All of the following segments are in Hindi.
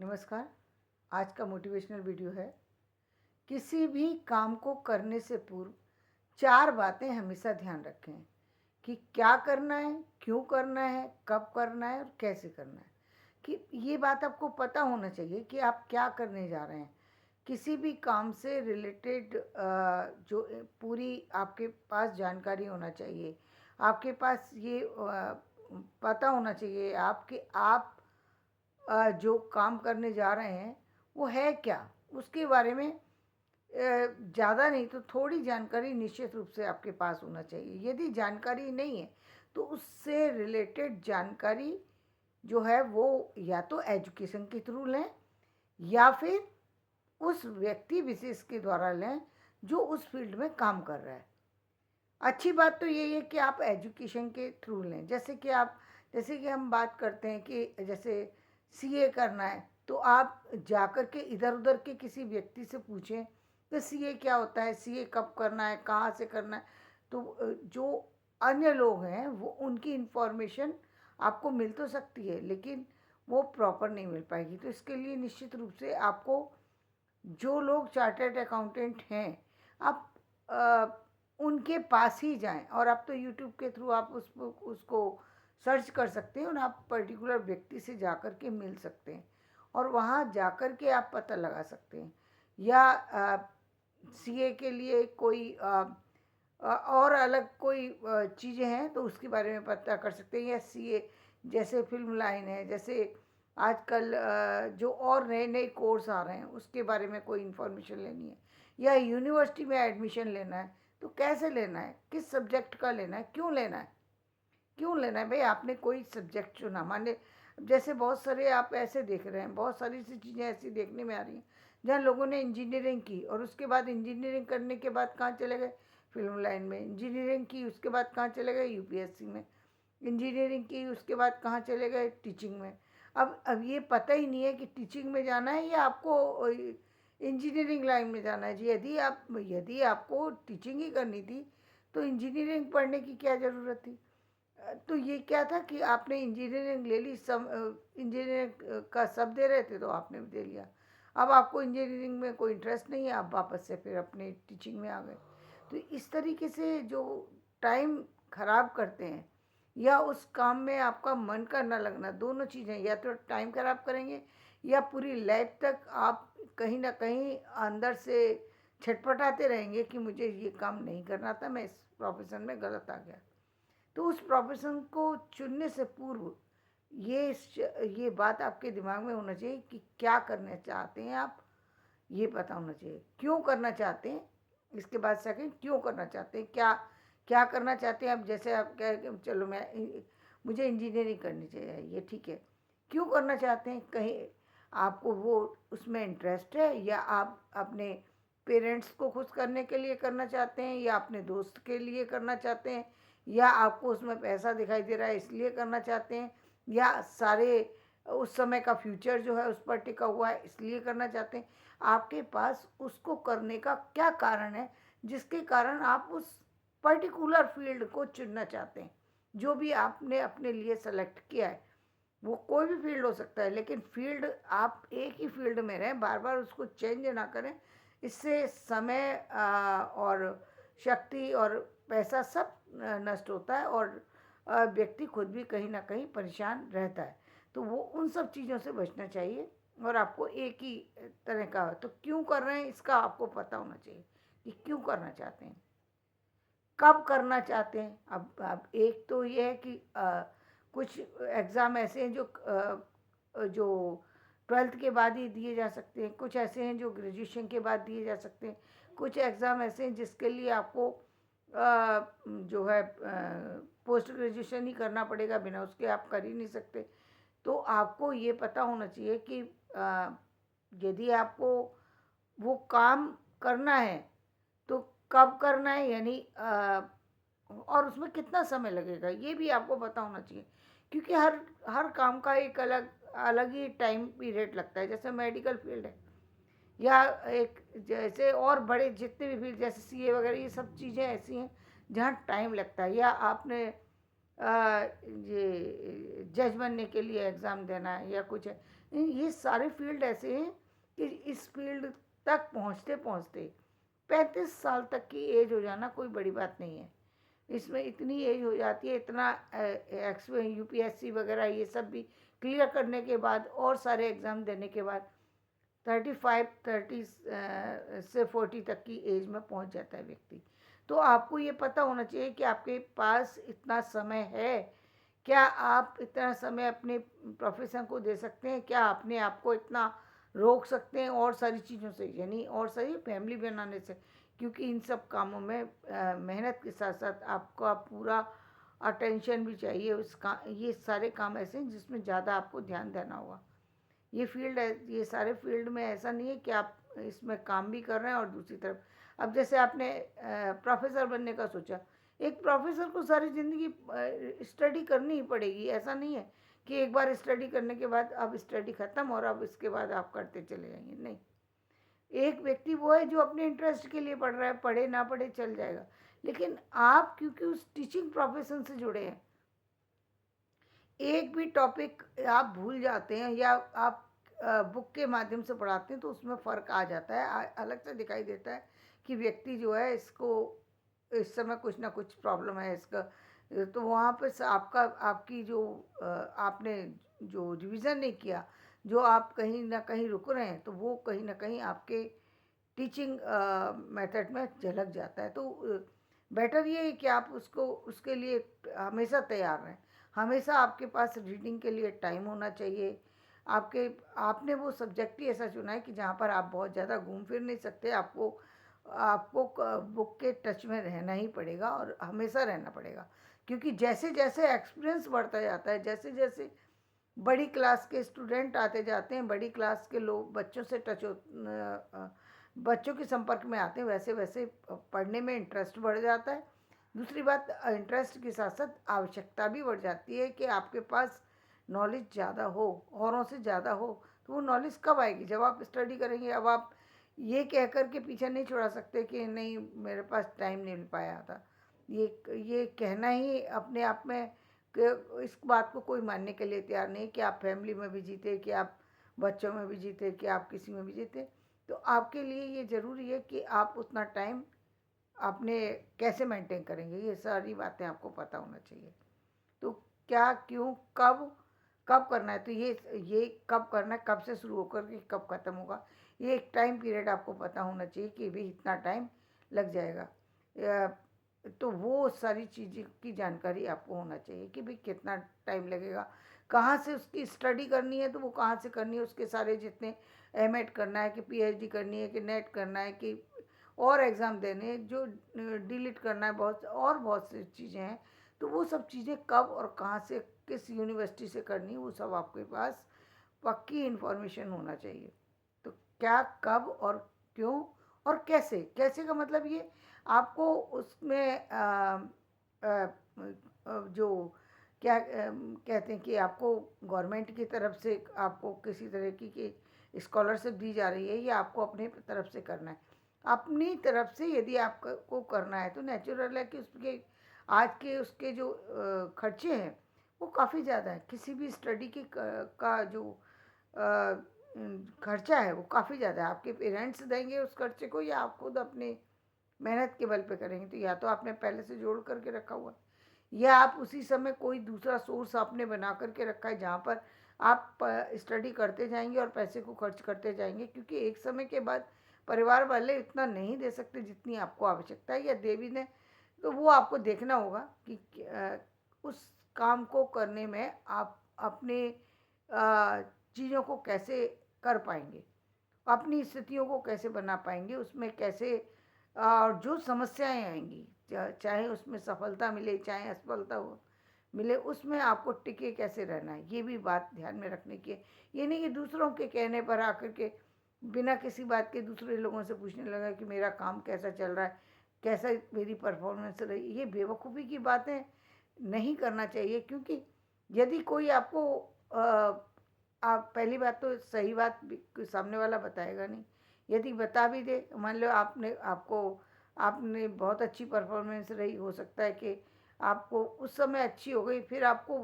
नमस्कार। आज का मोटिवेशनल वीडियो है। किसी भी काम को करने से पूर्व 4 बातें हमेशा ध्यान रखें कि क्या करना है, क्यों करना है, कब करना है और कैसे करना है। कि ये बात आपको पता होना चाहिए कि आप क्या करने जा रहे हैं। किसी भी काम से रिलेटेड जो पूरी आपके पास जानकारी होना चाहिए। आपके पास ये पता होना चाहिए आप जो काम करने जा रहे हैं वो है क्या, उसके बारे में ज़्यादा नहीं तो थोड़ी जानकारी निश्चित रूप से आपके पास होना चाहिए। यदि जानकारी नहीं है तो उससे रिलेटेड जानकारी जो है वो या तो एजुकेशन के थ्रू लें या फिर उस व्यक्ति विशेष के द्वारा लें जो उस फील्ड में काम कर रहा है। अच्छी बात तो यही है कि आप एजुकेशन के थ्रू लें। जैसे कि हम बात करते हैं कि जैसे सीए करना है तो आप जाकर के इधर उधर के किसी व्यक्ति से पूछें कि सीए क्या होता है, सीए कब करना है, कहाँ से करना है। तो जो अन्य लोग हैं वो उनकी इन्फॉर्मेशन आपको मिल तो सकती है लेकिन वो प्रॉपर नहीं मिल पाएगी। तो इसके लिए निश्चित रूप से आपको जो लोग चार्टर्ड अकाउंटेंट हैं आप उनके पास ही जाएं। और अब तो यूट्यूब के थ्रू आप उसको सर्च कर सकते हैं और आप पर्टिकुलर व्यक्ति से जाकर के मिल सकते हैं और वहाँ जाकर के आप पता लगा सकते हैं। या सीए के लिए कोई और अलग कोई चीज़ें हैं तो उसके बारे में पता कर सकते हैं। या सीए जैसे फिल्म लाइन है, जैसे आजकल जो और नए नए कोर्स आ रहे हैं उसके बारे में कोई इन्फॉर्मेशन लेनी है या यूनिवर्सिटी में एडमिशन लेना है तो कैसे लेना है, किस सब्जेक्ट का लेना है, क्यों लेना है भाई। आपने कोई सब्जेक्ट चुना, मान जैसे बहुत सारे आप ऐसे देख रहे हैं, बहुत सारी सी चीज़ें ऐसी देखने में आ रही हैं जहाँ लोगों ने इंजीनियरिंग की और उसके बाद इंजीनियरिंग करने के बाद कहाँ चले गए, फिल्म लाइन में। इंजीनियरिंग की उसके बाद कहाँ चले गए, यूपीएससी में। इंजीनियरिंग की उसके बाद कहाँ चले गए, टीचिंग में। अब ये पता ही नहीं है कि टीचिंग में जाना है या आपको इंजीनियरिंग लाइन में जाना है। जी, यदि आपको टीचिंग ही करनी थी तो इंजीनियरिंग पढ़ने की क्या ज़रूरत थी। तो ये क्या था कि आपने इंजीनियरिंग ले ली, इंजीनियरिंग का सब दे रहे थे तो आपने भी दे लिया। अब आपको इंजीनियरिंग में कोई इंटरेस्ट नहीं है, आप वापस से फिर अपने टीचिंग में आ गए। तो इस तरीके से जो टाइम खराब करते हैं या उस काम में आपका मन का ना लगना, दोनों चीज़ें, या तो टाइम खराब करेंगे या पूरी लाइफ तक आप कहीं ना कहीं अंदर से छटपटाते रहेंगे कि मुझे ये काम नहीं करना था, मैं इस प्रोफेशन में गलत आ गया। तो उस प्रोफेशन को चुनने से पूर्व ये बात आपके दिमाग में होना चाहिए कि क्या करना चाहते हैं आप, ये पता होना चाहिए। क्यों करना चाहते हैं, इसके बाद सेकंड क्यों करना चाहते हैं, क्या क्या करना चाहते हैं आप। जैसे आप कह कि चलो मुझे इंजीनियरिंग करनी चाहिए, ये ठीक है। क्यों करना चाहते हैं, कहीं आपको वो उसमें इंटरेस्ट है या आप अपने पेरेंट्स को खुश करने के लिए करना चाहते हैं या अपने दोस्त के लिए करना चाहते हैं या आपको उसमें पैसा दिखाई दे रहा है इसलिए करना चाहते हैं या सारे उस समय का फ्यूचर जो है उस पर टिका हुआ है इसलिए करना चाहते हैं। आपके पास उसको करने का क्या कारण है जिसके कारण आप उस पर्टिकुलर फील्ड को चुनना चाहते हैं। जो भी आपने अपने लिए सेलेक्ट किया है वो कोई भी फील्ड हो सकता है, लेकिन फील्ड आप एक ही फील्ड में रहें, बार बार उसको चेंज ना करें। इससे समय और शक्ति और पैसा सब नष्ट होता है और व्यक्ति खुद भी कहीं ना कहीं परेशान रहता है। तो वो उन सब चीज़ों से बचना चाहिए और आपको एक ही तरह का, तो क्यों कर रहे हैं इसका आपको पता होना चाहिए कि क्यों करना चाहते हैं, कब करना चाहते हैं। अब एक तो ये है कि कुछ एग्ज़ाम ऐसे हैं जो 12th के बाद ही दिए जा सकते हैं, कुछ ऐसे हैं जो ग्रेजुएशन के बाद दिए जा सकते हैं, कुछ एग्ज़ाम ऐसे हैं जिसके लिए आपको जो है पोस्ट ग्रेजुएशन ही करना पड़ेगा, बिना उसके आप कर ही नहीं सकते। तो आपको ये पता होना चाहिए कि यदि आपको वो काम करना है तो कब करना है, यानी और उसमें कितना समय लगेगा ये भी आपको पता होना चाहिए। क्योंकि हर हर काम का एक अलग अलग ही टाइम पीरियड लगता है। जैसे मेडिकल फील्ड है या एक जैसे और बड़े जितने भी फील्ड जैसे सीए वगैरह, ये सब चीज़ें ऐसी हैं जहाँ टाइम लगता है। या आपने ये जज बनने के लिए एग्ज़ाम देना है या कुछ है, ये सारे फील्ड ऐसे हैं कि इस फील्ड तक पहुंचते पहुंचते 35 साल तक की एज हो जाना कोई बड़ी बात नहीं है। इसमें इतनी एज हो जाती है, इतना यूपीएससी वगैरह ये सब भी क्लियर करने के बाद और सारे एग्ज़ाम देने के बाद 30 से 40 तक की एज में पहुंच जाता है व्यक्ति। तो आपको ये पता होना चाहिए कि आपके पास इतना समय है, क्या आप इतना समय अपने प्रोफेशन को दे सकते हैं, क्या अपने आप को इतना रोक सकते हैं और सारी चीज़ों से, यानी और सारी फैमिली बनाने से, क्योंकि इन सब कामों में मेहनत के साथ साथ आपका पूरा अटेंशन भी चाहिए। ये सारे काम ऐसे हैं जिसमें ज़्यादा आपको ध्यान देना होगा। ये फील्ड है, ये सारे फील्ड में ऐसा नहीं है कि आप इसमें काम भी कर रहे हैं और दूसरी तरफ, अब जैसे आपने प्रोफेसर बनने का सोचा, एक प्रोफेसर को सारी ज़िंदगी स्टडी करनी ही पड़ेगी। ऐसा नहीं है कि एक बार स्टडी करने के बाद अब स्टडी ख़त्म और अब इसके बाद आप करते चले जाएंगे, नहीं। एक व्यक्ति वो है जो अपने इंटरेस्ट के लिए पढ़ रहा है, पढ़े ना पढ़े चल जाएगा, लेकिन आप क्योंकि उस टीचिंग प्रोफेशन से जुड़े हैं, एक भी टॉपिक आप भूल जाते हैं या आप बुक के माध्यम से पढ़ाते हैं तो उसमें फ़र्क आ जाता है, अलग से दिखाई देता है कि व्यक्ति जो है इसको इस समय कुछ ना कुछ प्रॉब्लम है इसका। तो वहाँ पे आपका आपकी जो आपने जो रिवीजन नहीं किया, जो आप कहीं ना कहीं रुक रहे हैं, तो वो कहीं ना कहीं आपके टीचिंग मेथड में झलक जाता है। तो बेटर ये है कि आप उसको उसके लिए हमेशा तैयार रहें। हमेशा आपके पास रीडिंग के लिए टाइम होना चाहिए। आपके आपने वो सब्जेक्ट ही ऐसा चुना है कि जहाँ पर आप बहुत ज़्यादा घूम फिर नहीं सकते, आपको आपको बुक के टच में रहना ही पड़ेगा और हमेशा रहना पड़ेगा, क्योंकि जैसे जैसे एक्सपीरियंस बढ़ता जाता है, जैसे जैसे बड़ी क्लास के स्टूडेंट आते जाते हैं, बड़ी क्लास के लोग बच्चों से बच्चों के संपर्क में आते हैं, वैसे वैसे पढ़ने में इंटरेस्ट बढ़ जाता है। दूसरी बात, इंटरेस्ट के साथ साथ आवश्यकता भी बढ़ जाती है कि आपके पास नॉलेज ज़्यादा हो, औरों से ज़्यादा हो। तो वो नॉलेज कब आएगी? जब आप स्टडी करेंगे। अब आप ये कह कर के पीछे नहीं छुड़ा सकते कि नहीं मेरे पास टाइम नहीं मिल पाया था। ये कहना ही अपने आप में कि इस बात को कोई मानने के लिए तैयार नहीं कि आप फैमिली में भी जीते, कि आप बच्चों में भी जीते, कि आप किसी में भी जीते। तो आपके लिए ये ज़रूरी है कि आप उतना टाइम आपने कैसे मेंटेन करेंगे, ये सारी बातें आपको पता होना चाहिए। तो क्या, क्यों, कब कब करना है, तो ये कब करना है, कब से शुरू होकर के कब ख़त्म होगा, ये एक टाइम पीरियड आपको पता होना चाहिए कि भाई इतना टाइम लग जाएगा। तो वो सारी चीज़ें की जानकारी आपको होना चाहिए कि भाई कितना टाइम लगेगा, कहाँ से उसकी स्टडी करनी है तो वो कहाँ से करनी है, उसके सारे जितने एमएड करना है कि पीएचडी करनी है कि नेट करना है कि और एग्ज़ाम देने हैं, जो डिलीट करना है, बहुत सी चीज़ें हैं। तो वो सब चीज़ें कब और कहाँ से किस यूनिवर्सिटी से करनी है, वो सब आपके पास पक्की इन्फॉर्मेशन होना चाहिए। तो क्या, कब और क्यों और कैसे, कैसे का मतलब ये आपको उसमें जो क्या कहते हैं कि आपको गवर्नमेंट की तरफ से आपको किसी तरह की स्कॉलरशिप दी जा रही है या आपको अपनी तरफ से करना है। अपनी तरफ से यदि आपको करना है तो नेचुरल है कि उसके आज के उसके जो खर्चे हैं वो काफ़ी ज़्यादा है। किसी भी स्टडी का जो खर्चा है वो काफ़ी ज़्यादा है। आपके पेरेंट्स देंगे उस खर्चे को या आप खुद अपने मेहनत के बल पे करेंगे। तो या तो आपने पहले से जोड़ करके रखा हुआ है या आप उसी समय कोई दूसरा सोर्स आपने बना करके रखा है जहाँ पर आप स्टडी करते जाएंगे और पैसे को खर्च करते जाएंगे, क्योंकि एक समय के बाद परिवार वाले इतना नहीं दे सकते जितनी आपको आवश्यकता है, या दे भी दें तो वो आपको देखना होगा कि उस काम को करने में आप अपने चीज़ों को कैसे कर पाएंगे, अपनी स्थितियों को कैसे बना पाएंगे, उसमें कैसे और जो समस्याएं आएंगी, चाहे उसमें सफलता मिले चाहे असफलता हो मिले, उसमें आपको टिके कैसे रहना है, ये भी बात ध्यान में रखने की है। ये नहीं कि दूसरों के कहने पर आकर के बिना किसी बात के दूसरे लोगों से पूछने लगा कि मेरा काम कैसा चल रहा है, कैसा मेरी परफॉर्मेंस रही। ये बेवकूफ़ी की बातें नहीं करना चाहिए, क्योंकि यदि कोई आपको आप पहली बात तो सही बात सामने वाला बताएगा नहीं। यदि बता भी दे, मान लो आपने बहुत अच्छी परफॉर्मेंस रही, हो सकता है कि आपको उस समय अच्छी हो गई, फिर आपको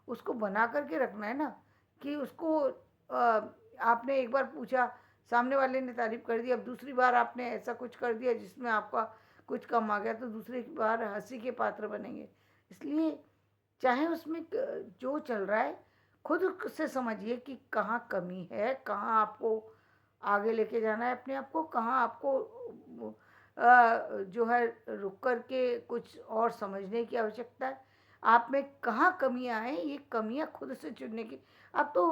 उसको बना करके रखना है ना, कि उसको आपने एक बार पूछा, सामने वाले ने तारीफ़ कर दी, अब दूसरी बार आपने ऐसा कुछ कर दिया जिसमें आपका कुछ कम आ गया, तो दूसरी बार हँसी के पात्र बनेंगे। इसलिए चाहे उसमें जो चल रहा है, खुद से समझिए कि कहाँ कमी है, कहाँ आपको आगे लेके जाना है अपने आप को, कहाँ आपको जो है रुक कर के कुछ और समझने की आवश्यकता है। आप में कहाँ कमियां हैं, ये कमियां खुद से चुनने की। अब तो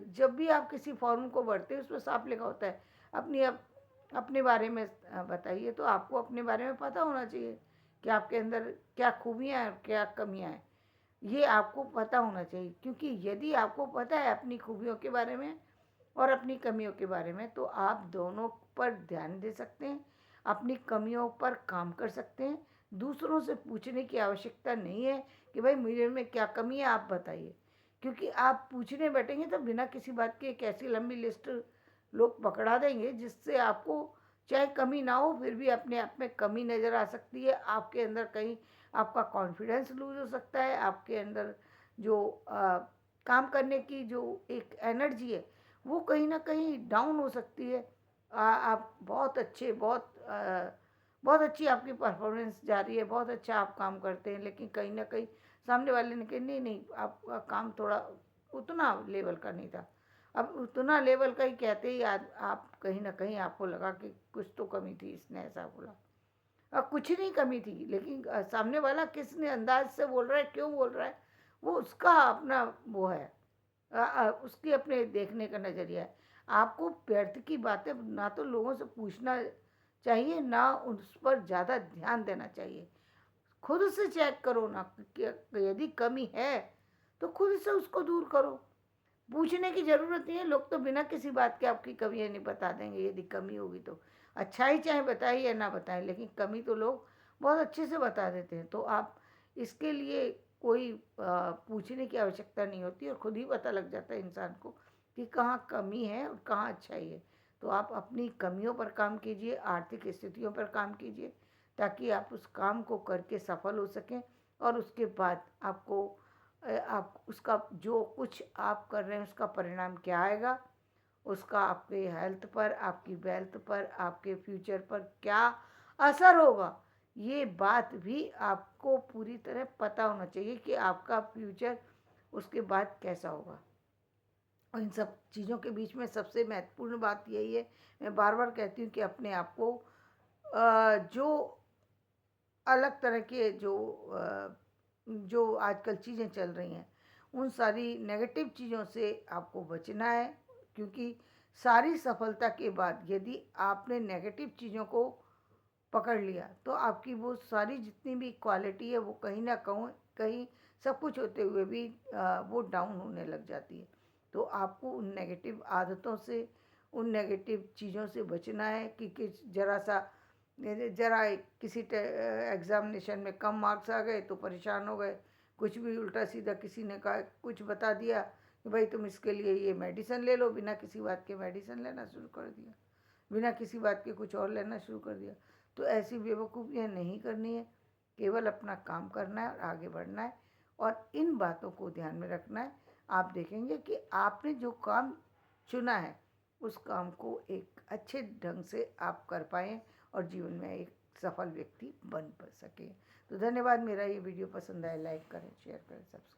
जब भी आप किसी फॉर्म को भरते हैं उसमें साफ लिखा होता है अपने बारे में बताइए, तो आपको अपने बारे में पता होना चाहिए कि आपके अंदर क्या खूबियां हैं और क्या कमियां हैं। ये आपको पता होना चाहिए, क्योंकि यदि आपको पता है अपनी खूबियों के बारे में और अपनी कमियों के बारे में, तो आप दोनों पर ध्यान दे सकते हैं, अपनी कमियों पर काम कर सकते हैं। दूसरों से पूछने की आवश्यकता नहीं है कि भाई मेरे में क्या कमी है, आप बताइए। क्योंकि आप पूछने बैठेंगे तो बिना किसी बात की एक ऐसी लंबी लिस्ट लोग पकड़ा देंगे जिससे आपको चाहे कमी ना हो फिर भी अपने आप में कमी नज़र आ सकती है। आपके अंदर कहीं आपका कॉन्फिडेंस लूज हो सकता है, आपके अंदर जो काम करने की जो एक एनर्जी है वो कहीं ना कहीं डाउन हो सकती है। आप बहुत अच्छे, बहुत अच्छी आपकी परफॉर्मेंस जा रही है, बहुत अच्छा आप काम करते हैं, लेकिन कहीं ना कहीं सामने वाले ने कहा नहीं नहीं, आपका काम थोड़ा उतना लेवल का नहीं था। अब उतना लेवल का ही कहते ही आप कहीं ना कहीं आपको लगा कि कुछ तो कमी थी, इसने ऐसा बोला। कुछ नहीं कमी थी, लेकिन सामने वाला किसने अंदाज से बोल रहा है, क्यों बोल रहा है, वो उसका अपना वो है, उसकी अपने देखने का नज़रिया है। आपको व्यर्थ की बातें ना तो लोगों से पूछना चाहिए, ना उस पर ज़्यादा ध्यान देना चाहिए। खुद से चेक करो ना कि यदि कमी है तो खुद से उसको दूर करो। पूछने की ज़रूरत नहीं है, लोग तो बिना किसी बात के आपकी कमियाँ नहीं बता देंगे। यदि कमी होगी तो अच्छा ही चाहे बताएं या ना बताएं, लेकिन कमी तो लोग बहुत अच्छे से बता देते हैं। तो आप इसके लिए कोई पूछने की आवश्यकता नहीं होती और खुद ही पता लग जाता है इंसान को कि कहाँ कमी है और कहाँ अच्छाई है। तो आप अपनी कमियों पर काम कीजिए, आर्थिक स्थितियों पर काम कीजिए, ताकि आप उस काम को करके सफल हो सकें। और उसके बाद आपको आप उसका जो कुछ आप कर रहे हैं उसका परिणाम क्या आएगा, उसका आपके हेल्थ पर, आपकी वेल्थ पर, आपके फ्यूचर पर क्या असर होगा, ये बात भी आपको पूरी तरह पता होना चाहिए कि आपका फ्यूचर उसके बाद कैसा होगा। और इन सब चीज़ों के बीच में सबसे महत्वपूर्ण बात यही है, मैं बार बार कहती हूँ कि अपने आप को जो अलग तरह के जो आजकल चीज़ें चल रही हैं, उन सारी नेगेटिव चीज़ों से आपको बचना है। क्योंकि सारी सफलता के बाद यदि आपने नेगेटिव चीज़ों को पकड़ लिया तो आपकी वो सारी जितनी भी क्वालिटी है वो कहीं ना कहीं सब कुछ होते हुए भी वो डाउन होने लग जाती है। तो आपको उन नेगेटिव आदतों से, उन नेगेटिव चीज़ों से बचना है कि ज़रा किसी एग्ज़ामिनेशन में कम मार्क्स आ गए तो परेशान हो गए, कुछ भी उल्टा सीधा किसी ने कहा, कुछ बता दिया कि भाई तुम इसके लिए ये मेडिसिन ले लो, बिना किसी बात के मेडिसिन लेना शुरू कर दिया, बिना किसी बात के कुछ और लेना शुरू कर दिया। तो ऐसी बेवकूफ़ियाँ नहीं करनी है, केवल अपना काम करना है और आगे बढ़ना है और इन बातों को ध्यान में रखना है। आप देखेंगे कि आपने जो काम चुना है उस काम को एक अच्छे ढंग से आप कर पाएँ और जीवन में एक सफल व्यक्ति बन सकें। तो धन्यवाद। मेरा ये वीडियो पसंद आए लाइक करें, शेयर करें, सब्सक्राइब